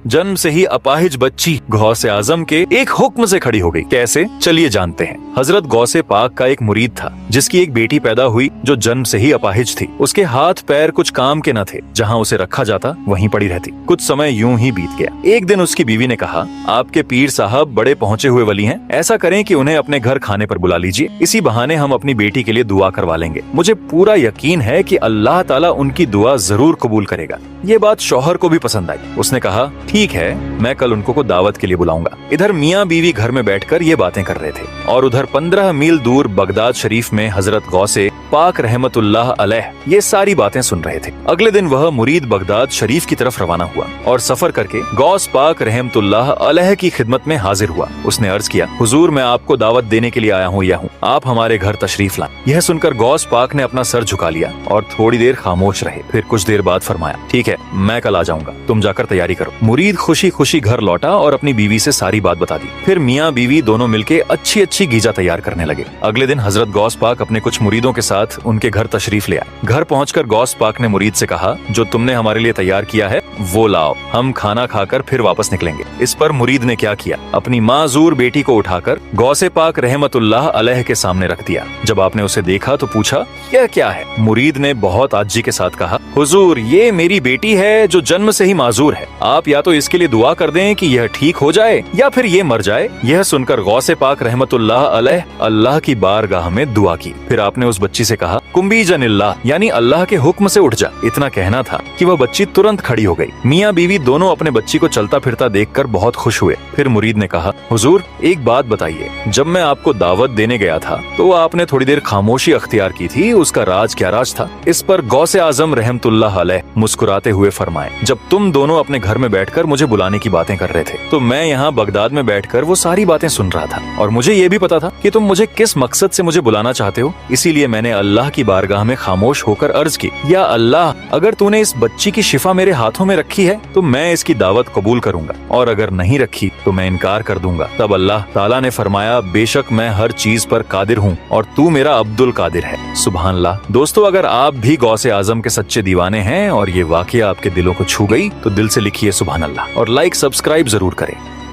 जन्म से ही अपाहिज बच्ची गौसे आजम के एक हुक्म से खड़ी हो गई। कैसे, चलिए जानते हैं। हजरत गौसे पाक का एक मुरीद था जिसकी एक बेटी पैदा हुई जो जन्म से ही अपाहिज थी। उसके हाथ पैर कुछ काम के न थे, जहाँ उसे रखा जाता वहीं पड़ी रहती। कुछ समय यूं ही बीत गया। एक दिन उसकी बीवी ने कहा, आपके पीर साहब बड़े पहुंचे हुए वली हैं, ऐसा करें कि उन्हें अपने घर खाने पर बुला लीजिए, इसी बहाने हम अपनी बेटी के लिए दुआ करवा लेंगे। मुझे पूरा यकीन है कि अल्लाह ताला उनकी दुआ जरूर कबूल करेगा। ये बात शौहर को भी पसंद आई। उसने कहा, ठीक है, मैं कल उनको को दावत के लिए बुलाऊंगा। इधर मियाँ बीवी घर में बैठकर ये बातें कर रहे थे और उधर 15 मील दूर बगदाद शरीफ में हजरत गौसे पाक रहमतुल्लाह अलैह ये सारी बातें सुन रहे थे। अगले दिन वह मुरीद बगदाद शरीफ की तरफ रवाना हुआ और सफर करके गौस पाक रहमतुल्लाह अलैह की खिदमत में हाजिर हुआ। उसने अर्ज किया, हुजूर, मैं आपको दावत देने के लिए आया हूँ, आप हमारे घर तशरीफ लाएं। यह सुनकर गौस पाक ने अपना सर झुका लिया और थोड़ी देर खामोश रहे। फिर कुछ देर बाद फरमाया, ठीक है, मैं कल आ जाऊंगा, तुम जाकर तैयारी करो। मुरीद खुशी खुशी घर लौटा और अपनी बीवी से सारी बात बता दी। फिर मियाँ बीवी दोनों मिलके अच्छी अच्छी गीजा तैयार करने लगे। अगले दिन हजरत गौस पाक अपने कुछ मुरीदों के साथ उनके घर तशरीफ ले आए। घर पहुंचकर गौस पाक ने मुरीद से कहा, जो तुमने हमारे लिए तैयार किया है वो लाओ, हम खाना खाकर फिर वापस निकलेंगे। इस पर मुरीद ने क्या किया, अपनी माजूर बेटी को उठाकर गौसे पाक रहमतुल्लाह अलैह के सामने रख दिया। जब आपने उसे देखा तो पूछा, यह क्या है? मुरीद ने बहुत आजी के साथ कहा, हुजूर, ये मेरी बेटी है जो जन्म से ही माजूर है। आप या तो इसके लिए दुआ कर दें कि यह ठीक हो जाए या फिर ये मर जाए। यह सुनकर गौसे पाक रहमतुल्लाह अलैह अल्लाह की बारगाह में दुआ की। फिर आपने उस बच्ची से कहा, कुंबी जनिल्लाह, यानी अल्लाह के हुक्म से उठ जा। इतना कहना था कि वह बच्ची तुरंत खड़ी हो गई। मियाँ बीवी दोनों अपने बच्ची को चलता फिरता देखकर बहुत खुश हुए। फिर मुरीद ने कहा, हुजूर, एक बात बताइए, जब मैं आपको दावत देने गया था तो आपने थोड़ी देर खामोशी अख्तियार की थी, उसका राज क्या राज था? इस पर गौसे आजम रहमतुल्लाह अलैह मुस्कुराते हुए फरमाए, जब तुम दोनों अपने घर में बैठकर मुझे बुलाने की बातें कर रहे थे तो मैं यहाँ बगदाद में बैठकर वो सारी बातें सुन रहा था और मुझे ये भी पता था कि तुम मुझे किस मकसद से मुझे बुलाना चाहते हो। इसीलिए मैंने अल्लाह की बारगाह में खामोश होकर अर्ज की, या अल्लाह, अगर तूने इस बच्ची की शिफा मेरे हाथों में रखी है तो मैं इसकी दावत कबूल करूंगा, और अगर नहीं रखी तो मैं इनकार कर दूंगा। तब अल्लाह ताला ने फरमाया, बेशक मैं हर चीज पर कादिर हूँ और तू मेरा अब्दुल कादिर है। सुभान अल्लाह। दोस्तों, अगर आप भी गौसे आजम के सच्चे दीवाने हैं और ये वाकया आपके दिलों को छू गई तो दिल से लिखिए सुभान अल्लाह और लाइक सब्सक्राइब जरूर करें।